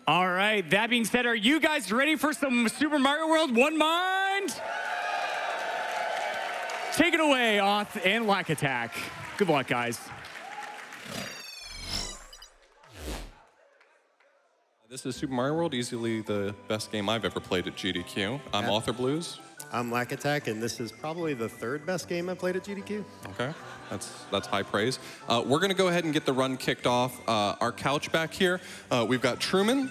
All right, that being said, are you guys ready for some Super Mario World One Mind? Take it away, Auth and LackAttack. Good luck, guys. This is Super Mario World, easily the best game I've ever played at GDQ. I'm authorblues. I'm LackAttack, and this is probably the third best game I played at GDQ. Okay, that's high praise. We're gonna go ahead and get the run kicked off. Our couch back here, we've got Truman,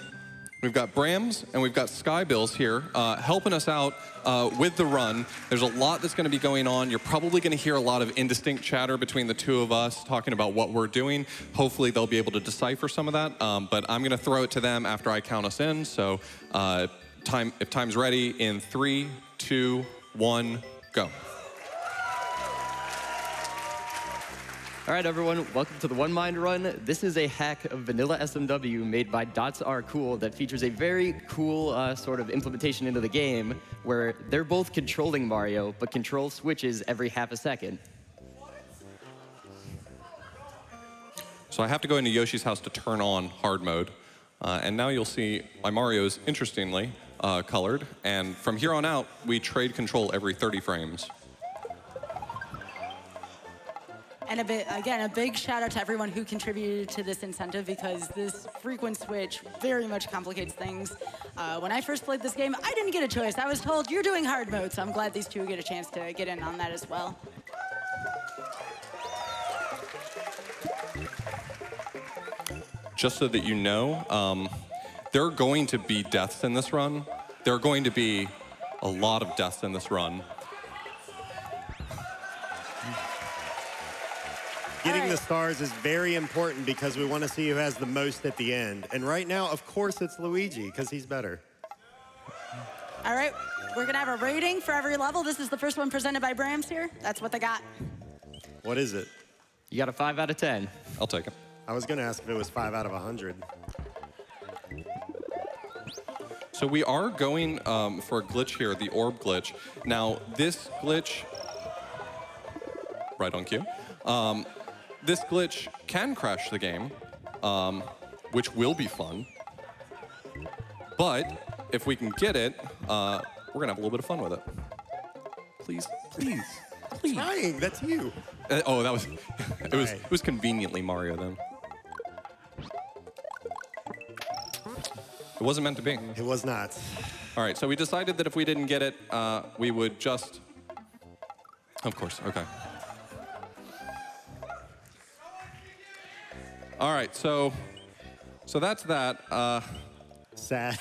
we've got Brams, and we've got skybilz here helping us out with the run. There's a lot that's gonna be going on. You're probably gonna hear a lot of indistinct chatter between the two of us talking about what we're doing. Hopefully they'll be able to decipher some of that, but I'm gonna throw it to them after I count us in. So if time's ready, in 3, 2, 1, go. All right, everyone, welcome to the One Mind Run. This is a hack of vanilla SMW made by Dots Are Cool that features a very cool sort of implementation into the game where they're both controlling Mario, but control switches every half a second. So I have to go into Yoshi's house to turn on hard mode. And now you'll see my Mario's, interestingly, colored. And from here on out, we trade control every 30 frames. And again, a big shout out to everyone who contributed to this incentive because this frequent switch very much complicates things. When I first played this game, I didn't get a choice. I was told, you're doing hard mode, so I'm glad these two get a chance to get in on that as well. Just so that you know, there are going to be deaths in this run. There are going to be a lot of deaths in this run. Getting the stars is very important because we want to see who has the most at the end. And right now, of course, it's Luigi because he's better. All right, we're gonna have a rating for every level. This is the first one presented by Brams here. That's what they got. What is it? You got a 5 out of 10. I'll take it. I was going to ask if it was 5 out of 100. So we are going for a glitch here, the orb glitch. Now, this glitch, right on cue, this glitch can crash the game, which will be fun. But if we can get it, we're gonna have a little bit of fun with it. Please, please, please. Trying, that's you. Oh, that was, it was conveniently Mario then. It wasn't meant to be. It was not. All right, so we decided that if we didn't get it, we would just, of course, okay. All right, so that's that. Sad.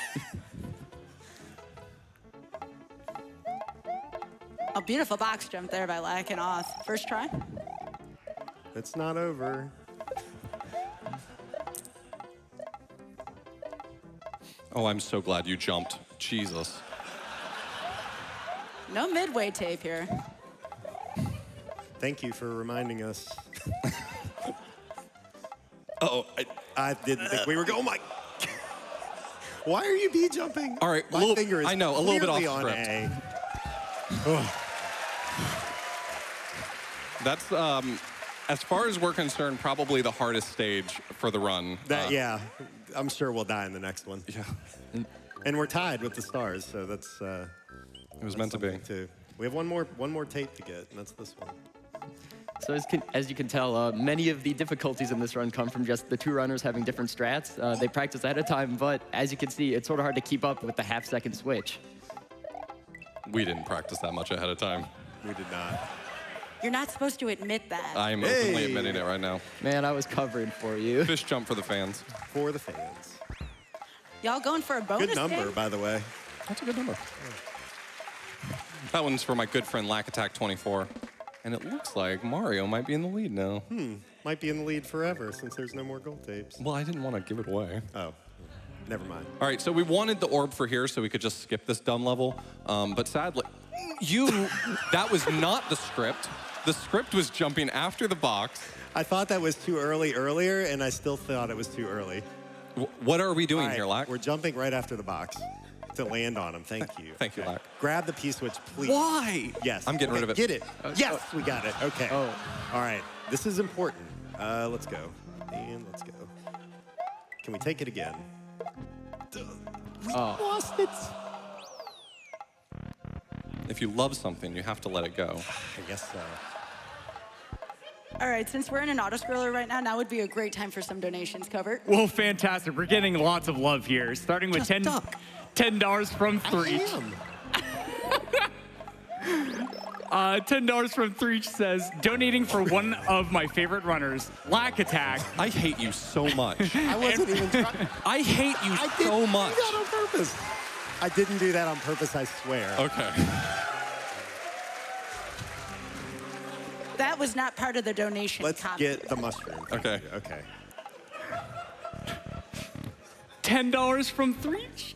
A beautiful box jump there by Lack and Auth. First try. It's not over. Oh, I'm so glad you jumped. Jesus. No midway tape here. Thank you for reminding us. Uh-oh. I didn't think we were going. Oh my. Why are you bee jumping? All right, my finger is I know, a little bit off clearly on script. A. That's, as far as we're concerned, probably the hardest stage for the run. Yeah, I'm sure we'll die in the next one. Yeah. And we're tied with the stars, so that's. It was meant to be. Too. We have one more tape to get, and that's this one. So as you can tell, many of the difficulties in this run come from just the two runners having different strats. They practice ahead of time, but as you can see, it's sort of hard to keep up with the half-second switch. We didn't practice that much ahead of time. We did not. You're not supposed to admit that. I am openly admitting it right now. Man, I was covering for you. Fish jump for the fans. For the fans. Y'all going for a bonus Good number, game? by the way. That's a good number. That one's for my good friend LackAttack24. And it looks like Mario might be in the lead now. Might be in the lead forever since there's no more gold tapes. Well, I didn't want to give it away. Oh, never mind. All right, so we wanted the orb for here so we could just skip this dumb level. But sadly, that was not the script. The script was jumping after the box. I thought that was too early earlier, and I still thought it was too early. What are we doing All right, here, Lack? We're jumping right after the box to land on him. Thank you. Thank you, Lack. Grab the P-switch, please. Why? Yes. I'm getting rid of it. Get it. Yes, we got it. Okay. Oh. All right. This is important. Let's go. And let's go. Can we take it again? We lost it. If you love something, you have to let it go. I guess so. All right, since we're in an auto-scroller right now, now would be a great time for some donations, Covert. Well, fantastic. We're getting lots of love here, starting with $10 from Threech. $10 from Threech says, donating for one of my favorite runners, LackAttack. I hate you so much. I wasn't even trying. I hate you so much. I didn't do that on purpose. I didn't do that on purpose, I swear. Okay. That was not part of the donation Let's copy. get the mushroom. Okay. Okay. $10 from Threech.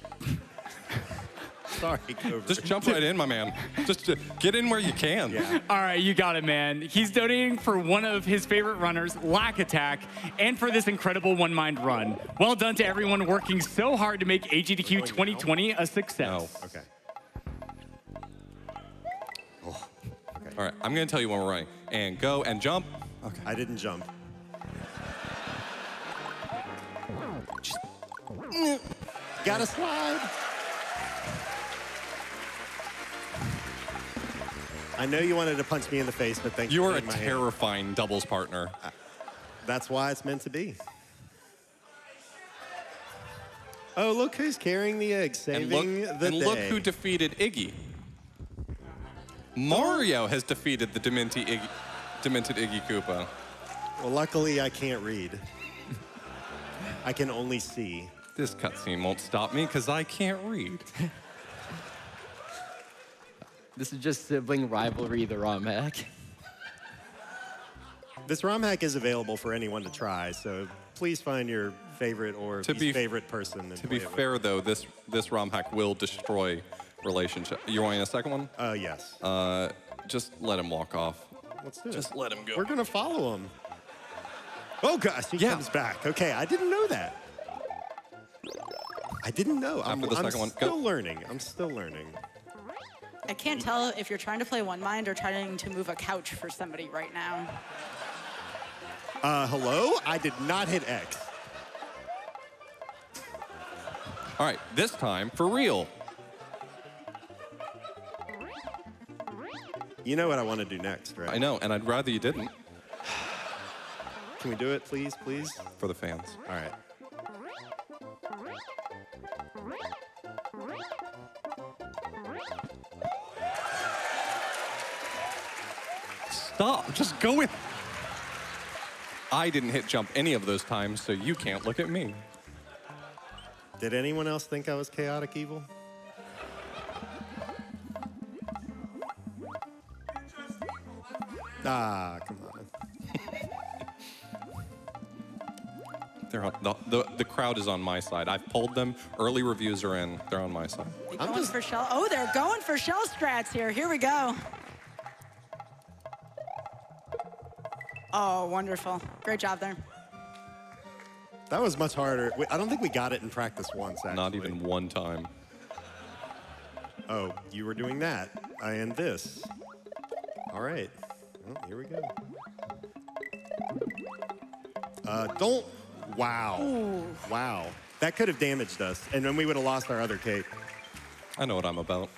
Sorry, Covert. Just jump right in, my man. Just get in where you can. Yeah. All right, you got it, man. He's donating for one of his favorite runners, LackAttack, and for this incredible one-mind run. Well done to everyone working so hard to make AGDQ 2020 a success. No. Okay. All right, I'm going to tell you when we're running. And go and jump. Okay. I didn't jump. Gotta slide. I know you wanted to punch me in the face, but thank you. You are a for my hand. terrifying doubles partner. That's why it's meant to be. Oh, look who's carrying the egg, saving the day. Look who defeated Iggy. Mario has defeated the demented Iggy Koopa. Well, luckily I can't read. I can only see. This cutscene won't stop me because I can't read. This is just sibling rivalry, the ROM hack. This ROM hack is available for anyone to try, so please find your favorite or least favorite person. And To be play it with. fair, though, this ROM hack will destroy relationship. You wanting a second one? Yes. Just let him walk off. Let's do it. Just let him go. We're gonna follow him. Oh gosh, he comes back. Okay, I didn't know that. I didn't know. After the second one, go. Still learning. I'm still learning. I can't tell if you're trying to play one mind or trying to move a couch for somebody right now. Hello? I did not hit X. All right, this time for real. You know what I want to do next, right? I know, and I'd rather you didn't. Can we do it, please, please? For the fans. All right. Stop. Just go with. I didn't hit jump any of those times, so you can't look at me. Did anyone else think I was chaotic evil? Ah, come on. They're on, the crowd is on my side. I've polled them. Early reviews are in. They're on my side. They're going for shell. Oh, they're going for shell strats here. Here we go. Oh, wonderful. Great job there. That was much harder. I don't think we got it in practice once, actually. Not even one time. Oh, you were doing that. And this. All right. Well, here we go. Don't. Wow. Ooh. Wow. That could have damaged us, and then we would have lost our other cape. I know what I'm about.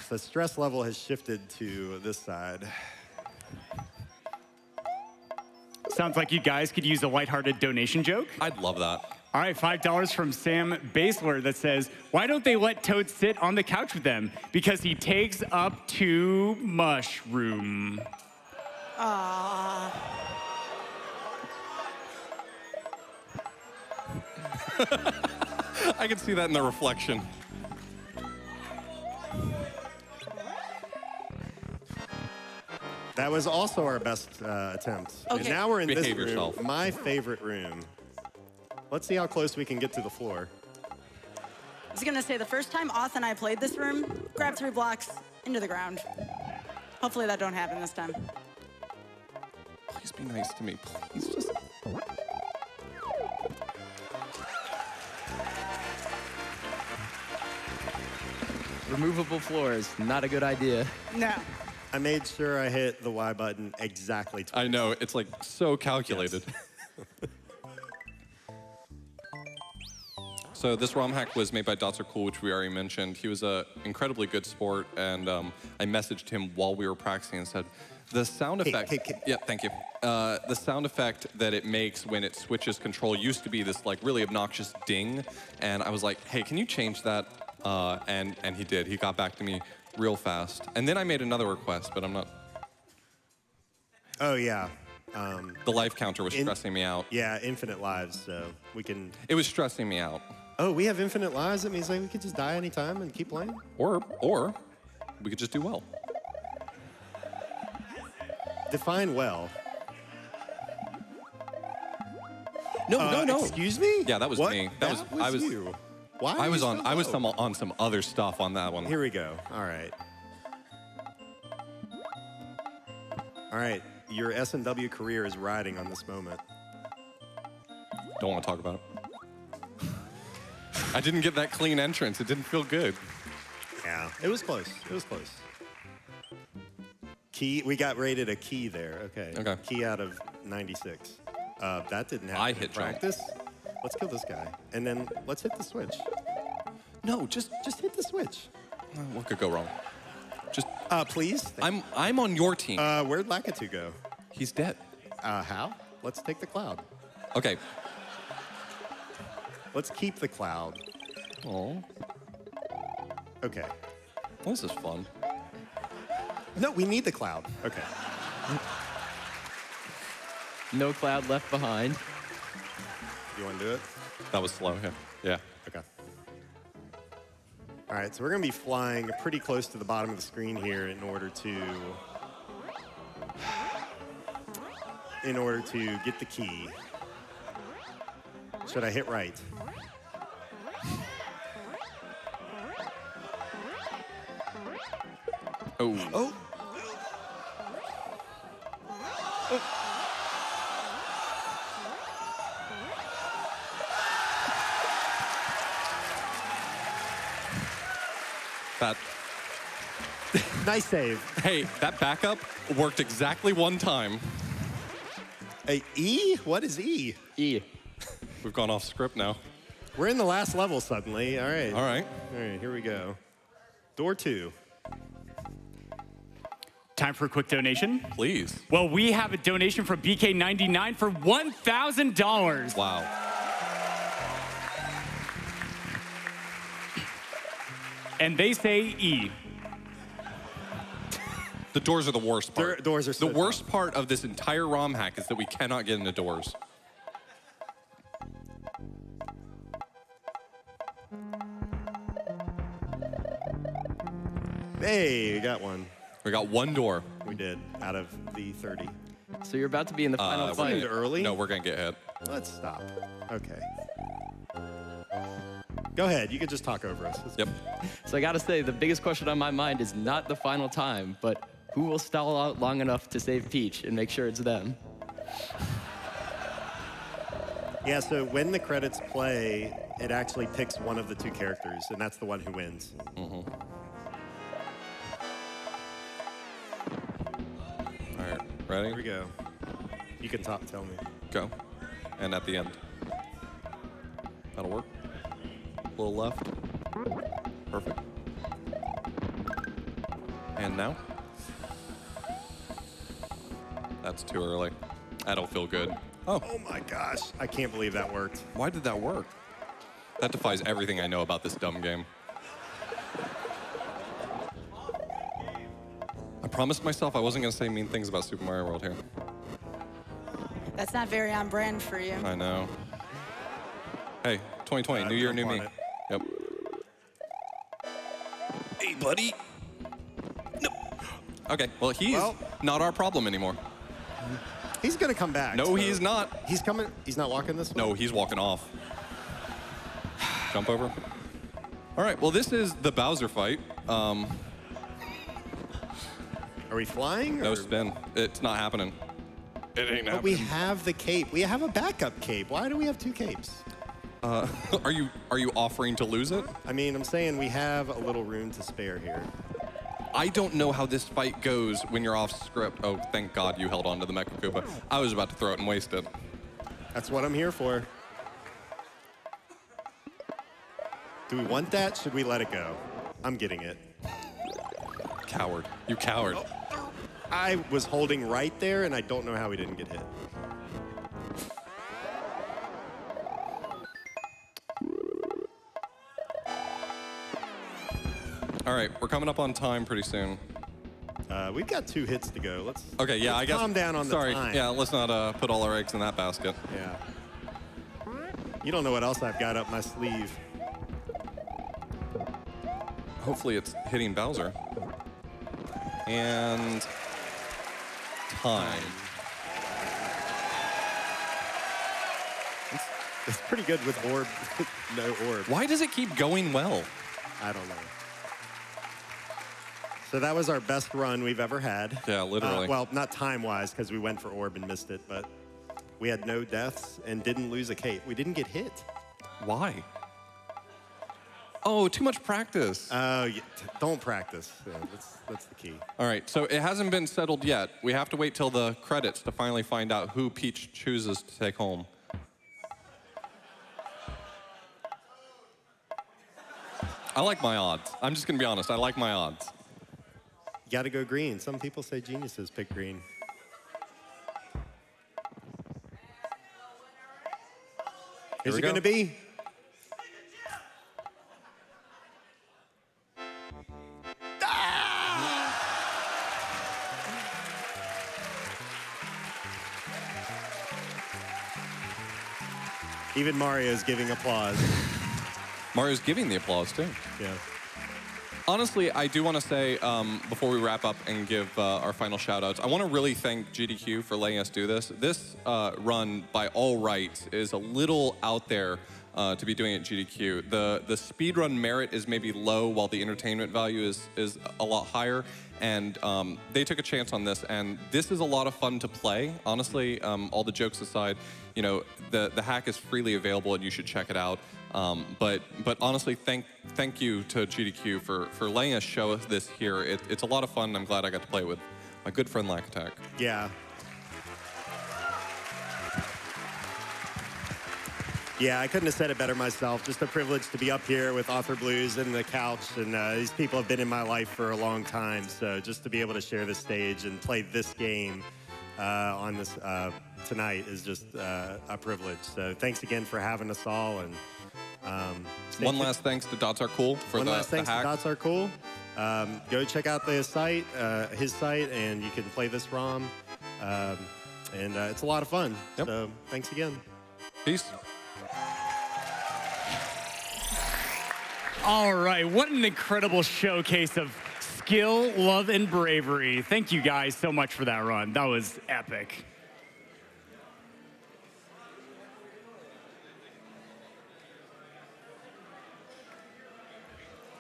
The stress level has shifted to this side. Sounds like you guys could use a lighthearted donation joke. I'd love that. All right, $5 from Sam Basler that says, why don't they let Toad sit on the couch with them? Because he takes up too much room. Aww. I can see that in the reflection. That was also our best attempt. Okay. And now we're in this Behave room, yourself. my favorite room. Let's see how close we can get to the floor. I was gonna say, the first time Auth and I played this room, grab 3 blocks into the ground. Hopefully that don't happen this time. Please be nice to me. Please just. Removable floors, not a good idea. No. I made sure I hit the Y button exactly twice. I know, it's like so calculated. So this ROM hack was made by Dots Are Cool, which we already mentioned. He was an incredibly good sport, and I messaged him while we were practicing and said, the sound effect... Yeah, thank you. The sound effect that it makes when it switches control used to be this like really obnoxious ding, and I was like, hey, can you change that? And he did. He got back to me real fast. And then I made another request, but I'm not... Oh, yeah. The life counter was stressing me out. Yeah, infinite lives, so we can... It was stressing me out. Oh, we have infinite lives? That means like we could just die anytime and keep playing? Or we could just do well. Define well. No. Excuse me? Yeah, that was what? me. I was you. Why? I was on some other stuff on that one. Here we go. All right. All right. Your S&W career is riding on this moment. Don't want to talk about it. I didn't get that clean entrance. It didn't feel good. Yeah, it was close. It was close. Key, we got rated a key there. Okay. Okay. Key out of 96. That didn't happen I in hit jump. practice. Let's kill this guy. And then let's hit the switch. No, just hit the switch. what could go wrong? Just Please. I'm on your team. Where'd LackAttack go? He's dead. How? Let's take the cloud. Okay. Let's keep the cloud. Oh, Okay. this is fun. No, we need the cloud. Okay. No cloud left behind. You want to do it? That was slow. Yeah. Okay. All right, so we're going to be flying pretty close to the bottom of the screen here in order to get the key. Should I hit right? Oh. Oh. That. Nice save. Hey, that backup worked exactly one time. E? What is E? E. We've gone off script now. We're in the last level suddenly. All right. All right. All right, here we go. Door 2. Time for a quick donation. Please. Well, we have a donation from BK99 for $1,000. Wow. And they say E. The doors are the worst part. Doors are so the worst part of this entire ROM hack is that we cannot get into doors. Hey, we got one. We got one door. We did, out of the 30. So you're about to be in the final fight. Seemed early. No, we're gonna get hit. Let's stop. Okay. Go ahead. You can just talk over us. Yep. So I gotta say, the biggest question on my mind is not the final time, but who will stall out long enough to save Peach and make sure it's them? Yeah, so when the credits play, it actually picks one of the two characters, and that's the one who wins. All right, ready? Here we go. You can talk, tell me. Go. And at the end. That'll work. A little left. Perfect. And now? That's too early. I don't feel good. Oh, Oh my gosh. I can't believe that worked. why did that work? That defies everything I know about this dumb game. I promised myself I wasn't going to say mean things about Super Mario World here. That's not very on brand for you. I know. Hey, 2020, new year, new jump me. on it. Yep. Hey, buddy. No. Okay, well, he's Well- not our problem anymore. He's going to come back. No, so- he's not. He's coming. He's not walking this way? No, he's walking off. Jump over. All right, well, this is the Bowser fight. Are we flying? No or- spin. It's not happening. It ain't But we happening. have the cape. We have a backup cape. Why do we have two capes? Are you offering to lose it? I mean, I'm saying we have a little room to spare here. I don't know how this fight goes when you're off script. Oh, thank God you held on to the Mecha Koopa. I was about to throw it and waste it. That's what I'm here for. Do we want that? Should we let it go? I'm getting it. Coward. You coward. I was holding right there, and I don't know how he didn't get hit. All right, we're coming up on time pretty soon. We've got 2 hits to go. Let's Okay, yeah, I guess. calm down on the Sorry, time. yeah, let's not put all our eggs in that basket. Yeah. You don't know what else I've got up my sleeve. Hopefully it's hitting Bowser. And time. It's pretty good with orb, no orb. Why does it keep going well? I don't know. So that was our best run we've ever had. Yeah, literally. Well, not time-wise, because we went for orb and missed it, but we had no deaths and didn't lose a cape. We didn't get hit. Why? Oh, too much practice. Yeah, don't practice. Yeah, that's the key. All right, so it hasn't been settled yet. We have to wait till the credits to finally find out who Peach chooses to take home. I like my odds. I'm just gonna be honest, I like my odds. You gotta go green. Some people say geniuses pick green. Here Is we it go. gonna be? Even Mario's giving applause. Mario's giving the applause too. Yeah. Honestly, I do want to say, before we wrap up and give our final shout-outs, I want to really thank GDQ for letting us do this. This run, by all rights, is a little out there to be doing at GDQ. The speedrun merit is maybe low, while the entertainment value is a lot higher. And they took a chance on this, and this is a lot of fun to play. Honestly, all the jokes aside, you know, the hack is freely available, and you should check it out. But honestly, thank you to GDQ for letting us show us this here. It's a lot of fun. I'm glad I got to play with my good friend LackAttack. Yeah. Yeah, I couldn't have said it better myself. Just a privilege to be up here with authorblues and the couch, and these people have been in my life for a long time. So just to be able to share this stage and play this game on this tonight is just a privilege. So thanks again for having us all. And One last thanks to Dots Are Cool for the thanks hack. to Dots Are Cool. Go check out the site, his site, and you can play this ROM. And it's a lot of fun. Yep. So thanks again. Peace. All right, what an incredible showcase of skill, love, and bravery. Thank you guys so much for that run. That was epic.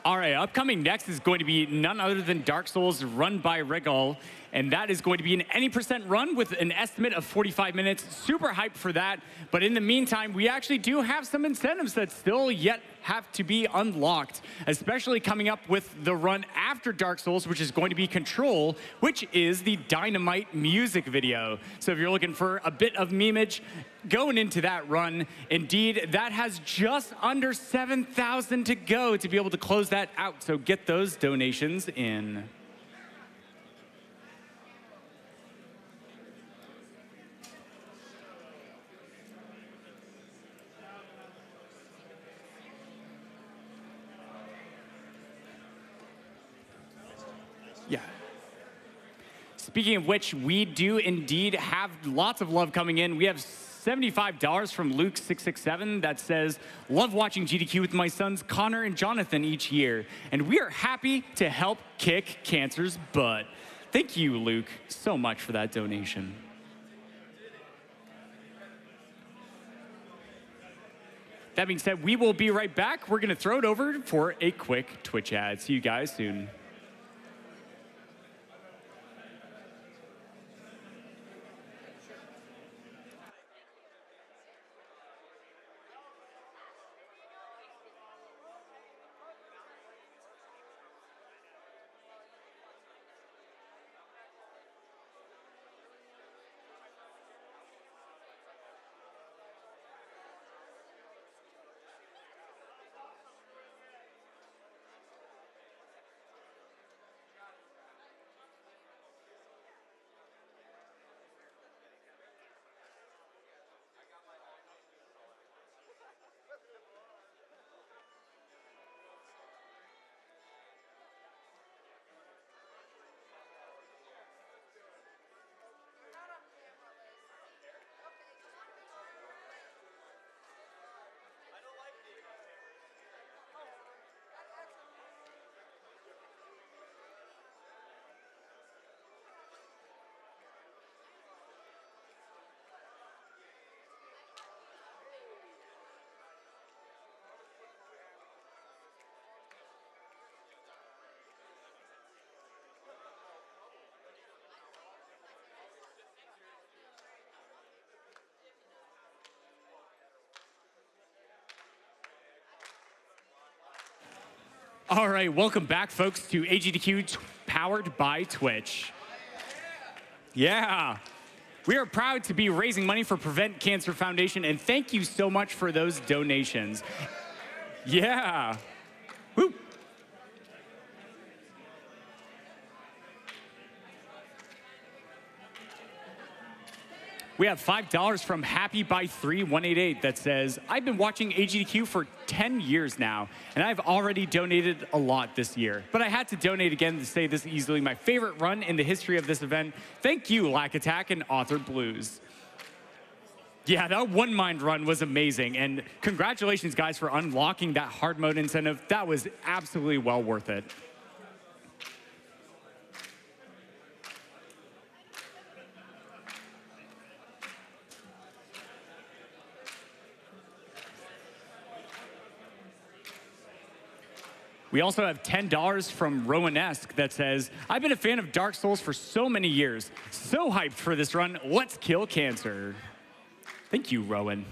All right, upcoming next is going to be none other than Dark Souls run by Regal, and that is going to be an any % run with an estimate of 45 minutes. Super hyped for that, but in the meantime, we actually do have some incentives that still yet have to be unlocked, especially coming up with the run after Dark Souls, which is going to be Control, which is the Dynamite music video. So if you're looking for a bit of memeage going into that run, indeed, that has just under 7,000 to go to be able to close that out. So get those donations in. Yeah. Speaking of which, we do indeed have lots of love coming in. We have $75 from Luke667 that says, love watching GDQ with my sons Connor and Jonathan each year, and we are happy to help kick cancer's butt. Thank you, Luke, so much for that donation. That being said, we will be right back. We're gonna throw it over for a quick Twitch ad. See you guys soon. All right, welcome back, folks, to AGDQ powered by Twitch. Yeah. We are proud to be raising money for Prevent Cancer Foundation, and thank you so much for those donations. Yeah. Woo. We have $5 from HappyBy3188 that says, I've been watching AGDQ for 10 years now, and I've already donated a lot this year. But I had to donate again to say this is easily my favorite run in the history of this event. Thank you, LackAttack and authorblues. Yeah, that one mind run was amazing, and congratulations, guys, for unlocking that hard mode incentive. That was absolutely well worth it. We also have $10 from Romanesque that says, I've been a fan of Dark Souls for so many years. So hyped for this run. Let's kill cancer. Thank you, Rowan.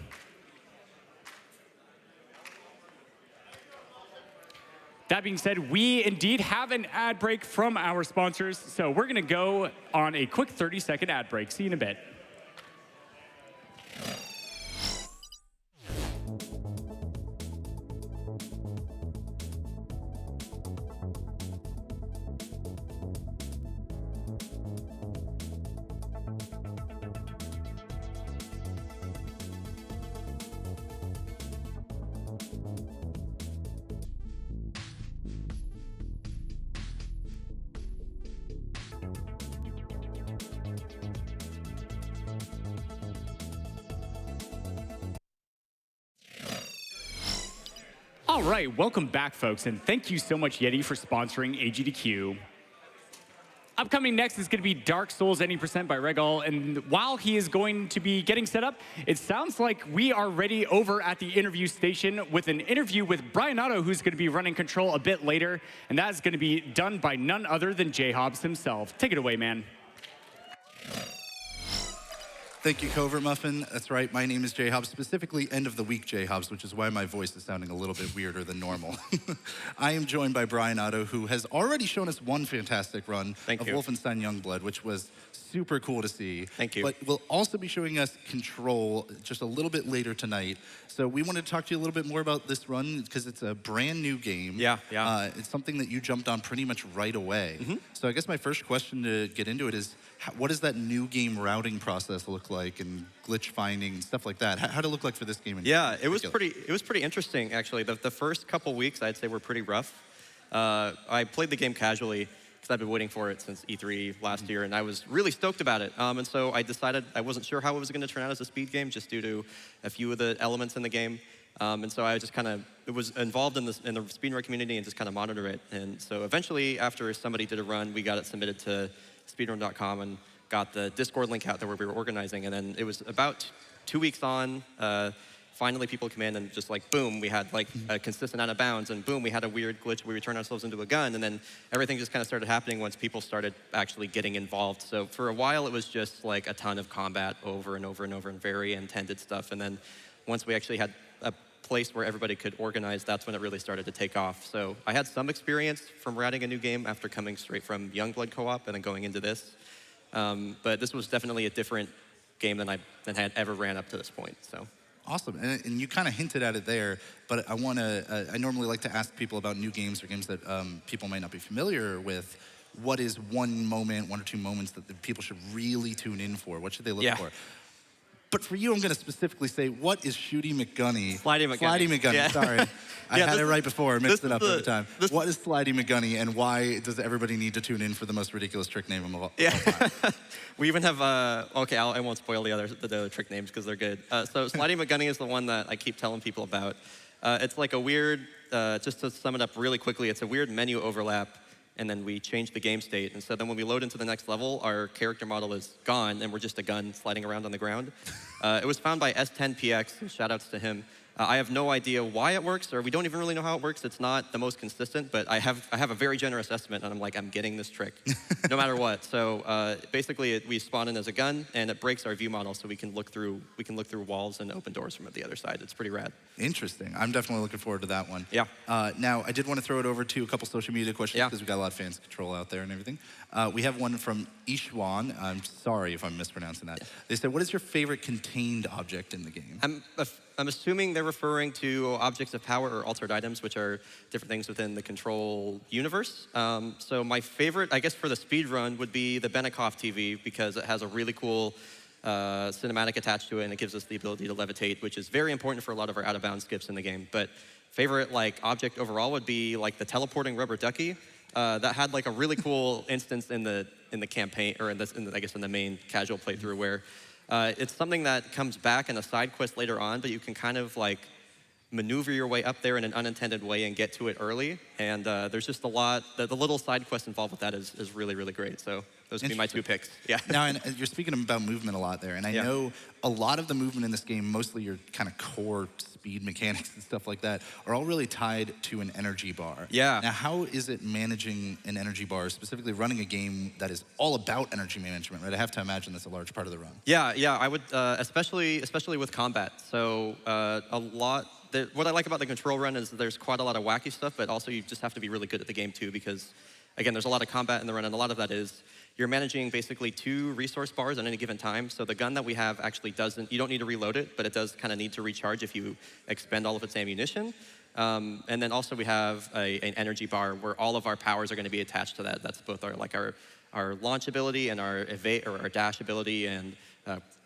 That being said, we indeed have an ad break from our sponsors. So we're going to go on a quick 30-second ad break. See you in a bit. All right, welcome back, folks, and thank you so much, Yeti, for sponsoring AGDQ. Upcoming next is going to be Dark Souls Any Percent by Regal, and while he is going to be getting set up, it sounds like we are ready over at the interview station with an interview with Bryonato, who's going to be running control a bit later, and that is going to be done by none other than JHobz himself. Take it away, man. Thank you, CovertMuffin. That's right, my name is JHobz, specifically end of the week JHobz, which is why my voice is sounding a little bit weirder than normal. I am joined by Bryonato, who has already shown us one fantastic run of Wolfenstein Youngblood, which was super cool to see. Thank you. But will also be showing us Control just a little bit later tonight. So we wanted to talk to you a little bit more about this run because it's a brand new game. Yeah. It's something that you jumped on pretty much right away. So I guess my first question to get into it is, what does that new game routing process look like and glitch finding and stuff like that? How did it look like for this game? It was pretty interesting, actually. The first couple weeks, I'd say, were pretty rough. I played the game casually because I've been waiting for it since E3 last year, and I was really stoked about it. And so I decided I wasn't sure how it was going to turn out as a speed game, just due to a few of the elements in the game. And so I just kind of was involved in the speedrun community and just kind of monitored it. And so eventually, after somebody did a run, we got it submitted to speedrun.com and got the Discord link out there where we were organizing. And then it was about 2 weeks on, finally people come in and just like, boom, we had like a consistent out of bounds, and boom, we had a weird glitch where we turned ourselves into a gun, and then everything just kind of started happening once people started actually getting involved. So for a while, it was just like a ton of combat over and over and over and very intended stuff. And then once we actually had a place where everybody could organize, that's when it really started to take off. So I had some experience from writing a new game after coming straight from Youngblood co-op and then going into this. But this was definitely a different game than I had ever ran up to this point. So awesome, and you kind of hinted at it there, but I normally like to ask people about new games or games that people might not be familiar with. What is one or two moments that the people should really tune in for? What should they look for? But for you, I'm going to specifically say, what is Shooty McGunny? Slidey McGunny. Slidey McGunny, Yeah. sorry. I had it right before, I mixed it up every time. What is Slidey McGunny, and why does everybody need to tune in for the most ridiculous trick name of all time? We even have, okay, I won't spoil the other trick names because they're good. So Slidey McGunny is the one that I keep telling people about. It's like a weird, just to sum it up really quickly, it's a weird menu overlap, and then we change the game state. And so then when we load into the next level, our character model is gone, and we're just a gun sliding around on the ground. It was found by S10PX, shout outs to him. I have no idea why it works, or we don't even really know how it works. It's not the most consistent, but I have a very generous estimate, and I'm like, I'm getting this trick, no matter what. So basically, we spawn in as a gun, and it breaks our view model, so we can look through walls and open doors from the other side. It's pretty rad. Interesting. I'm definitely looking forward to that one. Yeah. Now, I did want to throw it over to a couple social media questions because we've got a lot of fans control out there and everything. We have one from Ishwan. I'm sorry if I'm mispronouncing that. They said, what is your favorite contained object in the game? I'm assuming they're referring to objects of power or altered items, which are different things within the Control universe. So my favorite, I guess, for the speed run would be the Benikoff TV because it has a really cool cinematic attached to it, and it gives us the ability to levitate, which is very important for a lot of our out-of-bounds skips in the game. But favorite object overall would be the teleporting rubber ducky. That had a really cool instance in the campaign, or in the main casual playthrough where it's something that comes back in a side quest later on, but you can kind of maneuver your way up there in an unintended way and get to it early. And there's just a lot, the little side quest involved with that is really, really great. So those would be my 2 picks. Yeah. Now, and you're speaking about movement a lot there, and I know a lot of the movement in this game, mostly your kind of core speed mechanics and stuff like that, are all really tied to an energy bar. Yeah. Now, how is it managing an energy bar, specifically running a game that is all about energy management, right? I have to imagine that's a large part of the run. Yeah, I would, especially with combat. So what I like about the Control run is there's quite a lot of wacky stuff, but also you just have to be really good at the game too, because again, there's a lot of combat in the run, and a lot of that is you're managing basically 2 resource bars at any given time. So the gun that we have actually you don't need to reload it, but it does kind of need to recharge if you expend all of its ammunition. And then also we have an energy bar where all of our powers are going to be attached to that. That's both our launch ability and our evade or our dash ability, and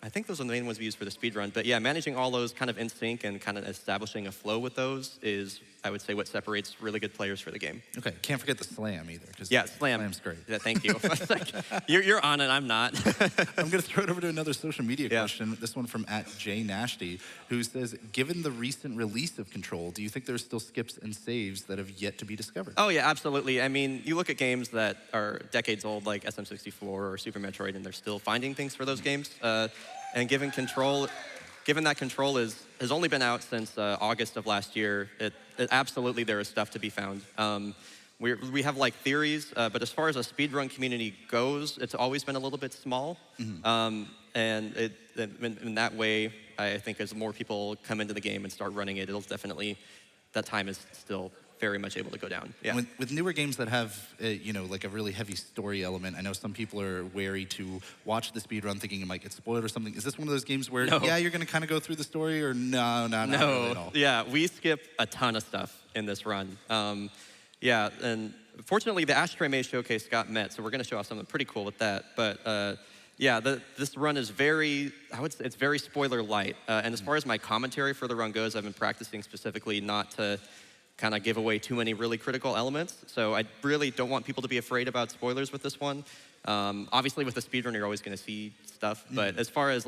I think those are the main ones we use for the speed run. But yeah, managing all those kind of in sync and kind of establishing a flow with those is, I would say, what separates really good players for the game. Okay, can't forget the slam either. Yeah, slam's great. Yeah, thank you. You're on it, I'm not. I'm going to throw it over to another social media question. This one from @JNashty, who says, given the recent release of Control, do you think there's still skips and saves that have yet to be discovered? Oh yeah, absolutely. I mean, you look at games that are decades old, like SM64 or Super Metroid, and they're still finding things for those games. And given that Control has only been out since August of last year, it absolutely there is stuff to be found. We have theories, but as far as a speedrun community goes, it's always been a little bit small. And in that way, I think as more people come into the game and start running it, it'll definitely, that time is still very much able to go down. Yeah. With newer games that have, a really heavy story element, I know some people are wary to watch the speedrun thinking it might get spoiled or something. Is this one of those games where, yeah, you're going to kind of go through the story, or no, not really at all? Yeah, we skip a ton of stuff in this run. Yeah, and fortunately, the Ashtray Maze Showcase got met, so we're going to show off something pretty cool with that. But yeah, this run is it's very spoiler light. And as far as my commentary for the run goes, I've been practicing specifically not to kind of give away too many really critical elements. So I really don't want people to be afraid about spoilers with this one. Obviously, with the speedrun, you're always going to see stuff. But as far as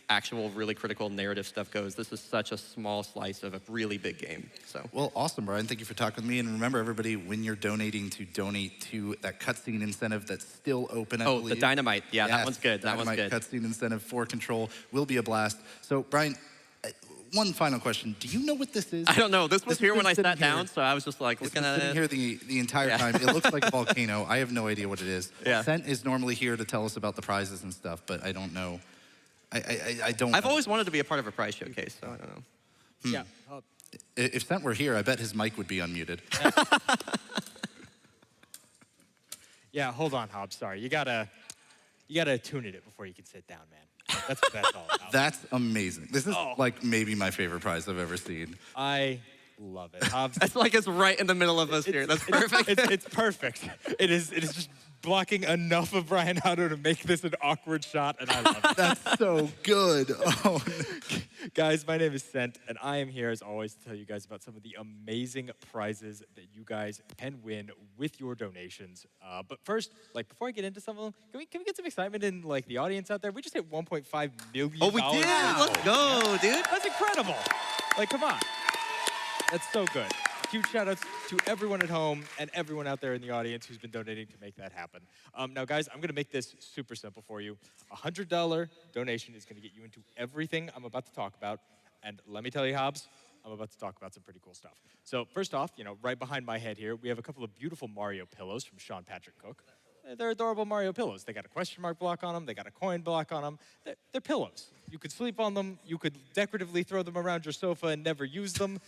actual really critical narrative stuff goes, this is such a small slice of a really big game. So. Well, awesome, Brian. Thank you for talking with me. And remember, everybody, when you're donating, to donate to that cutscene incentive that's still open, I believe. The Dynamite. Yeah, yes, that one's good. That one's good. Cutscene incentive for Control will be a blast. So, Brian, one final question. Do you know what this is? I don't know. This was here when I sat down, so I was just looking at it. Sitting here the entire time. It looks like a volcano. I have no idea what it is. Yeah. Sent is normally here to tell us about the prizes and stuff, but I don't know. I've always wanted to be a part of a prize showcase, so I don't know. Yeah. If Sent were here, I bet his mic would be unmuted. Yeah, hold on, Hobbs. Sorry. You gotta tune it before you can sit down, man. That's what that's all about. That's amazing. This is maybe my favorite prize I've ever seen. I love it. Hobbs. It's right in the middle of us here. That's perfect. It's perfect. It is just blocking enough of Bryonato to make this an awkward shot, and I love it. That's so good. Oh. Guys, my name is Sent, and I am here, as always, to tell you guys about some of the amazing prizes that you guys can win with your donations. But first, before I get into some of them, can we get some excitement in, the audience out there? We just hit $1.5 million. Oh, we did? Let's go, dude. That's incredible. Come on. That's so good. Huge shout-outs to everyone at home and everyone out there in the audience who's been donating to make that happen. Now, guys, I'm going to make this super simple for you. A $100 donation is going to get you into everything I'm about to talk about. And let me tell you, Hobbs, I'm about to talk about some pretty cool stuff. So first off, right behind my head here, we have a couple of beautiful Mario pillows from Sean Patrick Cook. They're adorable Mario pillows. They got a question mark block on them. They got a coin block on them. They're pillows. You could sleep on them. You could decoratively throw them around your sofa and never use them.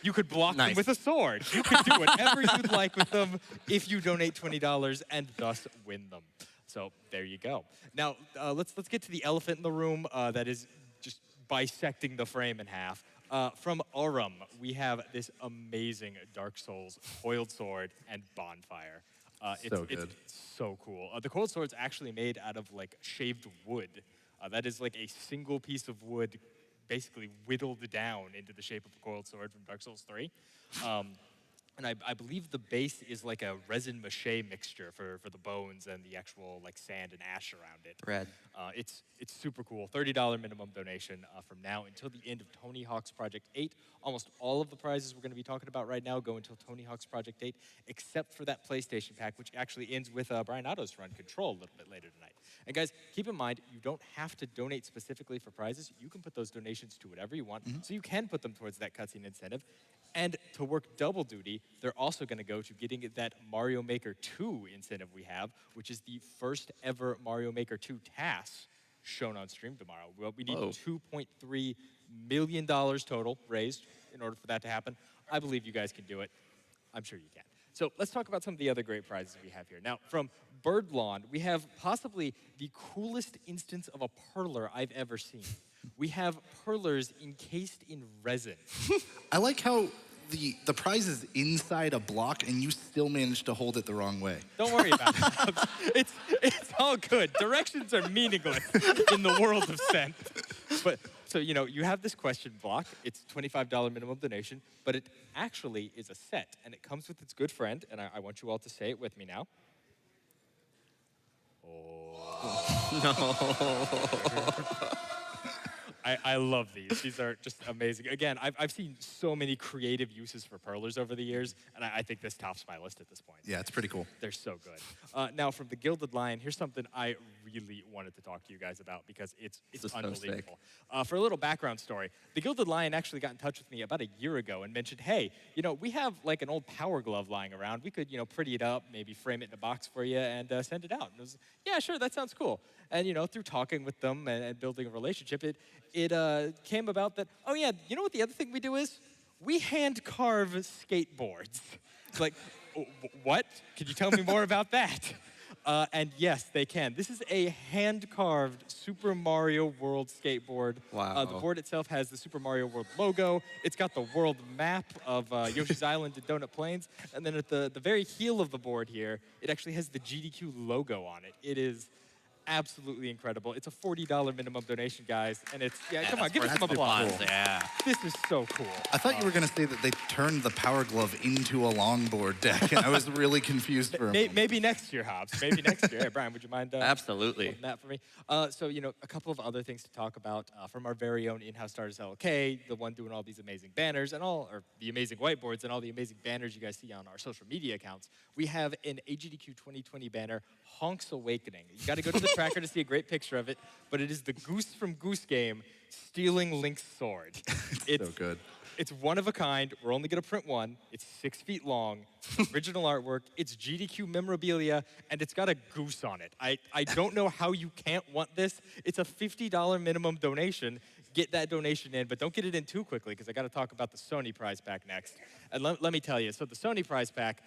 You could block them with a sword. You could do whatever you'd like with them if you donate $20 and thus win them. So there you go. Now, let's get to the elephant in the room that is just bisecting the frame in half. From Aurum, we have this amazing Dark Souls coiled sword and bonfire. It's so cool. The coiled sword's actually made out of like shaved wood. That is like a single piece of wood basically whittled down into the shape of a coiled sword from Dark Souls 3. And I believe the base is like a resin mache mixture for the bones and the actual like sand and ash around it. Rad. It's super cool. $30 minimum donation from now until the end of Tony Hawk's Project 8. Almost all of the prizes we're going to be talking about right now go until Tony Hawk's Project 8, except for that PlayStation pack, which actually ends with Bryonatos Run Control a little bit later tonight. And guys, keep in mind, you don't have to donate specifically for prizes. You can put those donations to whatever you want, so you can put them towards that cutscene incentive. And to work double duty, they're also going to go to getting that Mario Maker 2 incentive we have, which is the first ever Mario Maker 2 task shown on stream tomorrow. Well, we need $2.3 million total raised in order for that to happen. I believe you guys can do it. I'm sure you can. So let's talk about some of the other great prizes we have here. Now, from Birdlawn, we have possibly the coolest instance of a perler I've ever seen. We have perlers encased in resin. I like how the prize is inside a block and you still managed to hold it the wrong way. Don't worry about it. It's all good. Directions are meaningless in the world of scent. But so you have this question block. It's $25 minimum donation, but it actually is a set, and it comes with its good friend. And I want you all to say it with me now. Oh. No. I love these. These are just amazing. Again, I've seen so many creative uses for perlers over the years, and I think this tops my list at this point. Yeah, it's pretty cool. They're so good. Now, from the Gilded Lion, here's something I really wanted to talk to you guys about because it's unbelievable. For a little background story, the Gilded Lion actually got in touch with me about a year ago and mentioned, hey, we have like an old Power Glove lying around. We could, pretty it up, maybe frame it in a box for you and send it out. And I was, yeah, sure, that sounds cool. And, through talking with them and building a relationship, it came about that, oh yeah, you know what the other thing we do is? We hand carve skateboards. It's like, what? Could you tell me more about that? And yes, they can. This is a hand-carved Super Mario World skateboard. Wow. The board itself has the Super Mario World logo. It's got the world map of Yoshi's Island and Donut Plains. And then at the very heel of the board here, it actually has the GDQ logo on it. It is absolutely incredible. It's a $40 minimum donation, guys. And it's, come on, give us some applause. Cool. Yeah. This is so cool. I thought you were going to say that they turned the Power Glove into a longboard deck, and I was really confused for a moment. Maybe next year, Hobbs. Maybe next year. Hey, Brian, would you mind Absolutely. holding that for me? So, a couple of other things to talk about from our very own in-house artist, LK, the one doing all these amazing banners and or the amazing whiteboards and all the amazing banners you guys see on our social media accounts. We have an AGDQ2020 banner, Honk's Awakening. You got to go to the tracker to see a great picture of it, but it is the Goose from Goose Game stealing Link's sword. It's so good. It's one of a kind. We're only going to print one. It's 6 feet long. Original artwork. It's GDQ memorabilia, and it's got a goose on it. I don't know how you can't want this. It's a $50 minimum donation. Get that donation in, but don't get it in too quickly because I got to talk about the Sony prize pack next. And let me tell you, so the Sony prize pack,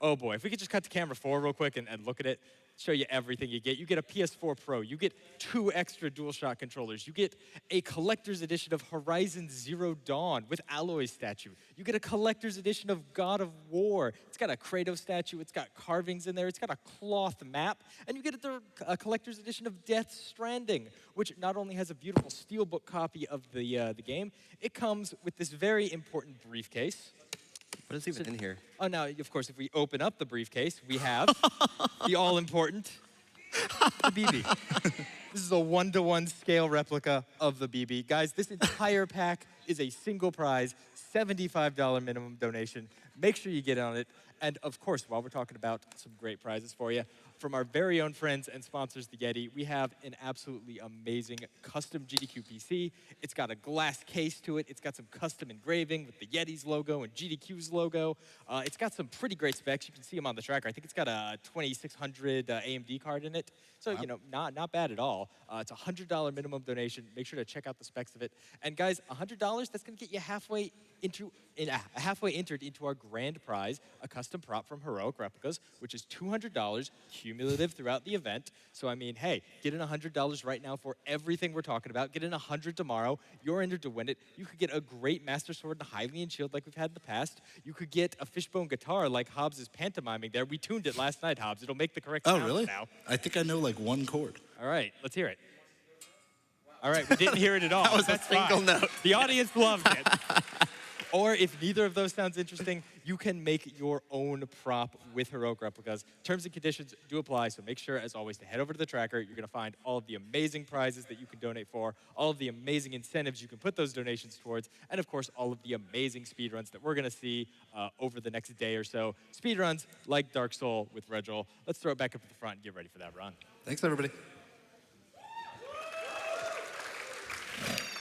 oh boy, if we could just cut to camera 4 real quick and look at it, show you everything you get. You get a PS4 Pro. You get 2 extra DualShock controllers. You get a collector's edition of Horizon Zero Dawn with Aloy's statue. You get a collector's edition of God of War. It's got a Kratos statue. It's got carvings in there. It's got a cloth map. And you get a collector's edition of Death Stranding, which not only has a beautiful steelbook copy of the game, it comes with this very important briefcase. What is even in here? Oh, now, of course, if we open up the briefcase, we have the all-important, the BB. This is a 1-to-1 scale replica of the BB. Guys, this entire pack is a single prize, $75 minimum donation. Make sure you get on it. And of course, while we're talking about some great prizes for you, from our very own friends and sponsors, the Yeti, we have an absolutely amazing custom GDQ PC. It's got a glass case to it. It's got some custom engraving with the Yeti's logo and GDQ's logo. It's got some pretty great specs. You can see them on the tracker. I think it's got a 2600 AMD card in it. So, you know, not bad at all. It's a $100 minimum donation. Make sure to check out the specs of it. And guys, $100, that's going to get you halfway entered into our grand prize, a custom prop from Heroic Replicas, which is $200 cumulative throughout the event. So, I mean, hey, get in $100 right now for everything we're talking about. Get in $100 tomorrow. You're entered to win it. You could get a great Master Sword and Hylian Shield like we've had in the past. You could get a fishbone guitar like Hobbs is pantomiming there. We tuned it last night, Hobbs. It'll make the correct sounds really? now. I think I know like one chord. All right, let's hear it. All right, we didn't hear it at all. That was That's a single fine. note. The audience loved it. Or if neither of those sounds interesting, you can make your own prop with Heroic Replicas. Terms and conditions do apply, so make sure, as always, to head over to the tracker. You're going to find all of the amazing prizes that you can donate for, all of the amazing incentives you can put those donations towards, and, of course, all of the amazing speedruns that we're going to see over the next day or so. Speedruns like Dark Soul with Regil. Let's throw it back up at the front and get ready for that run. Thanks, everybody.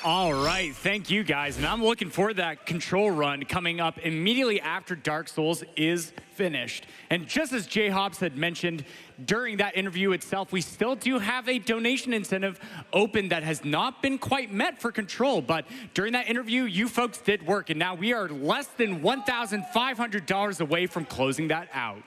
All right, thank you guys. And I'm looking forward to that control run coming up immediately after Dark Souls is finished. And just as JHobz had mentioned during that interview itself, we still do have a donation incentive open that has not been quite met for control. But during that interview, you folks did work. And now we are less than $1,500 away from closing that out.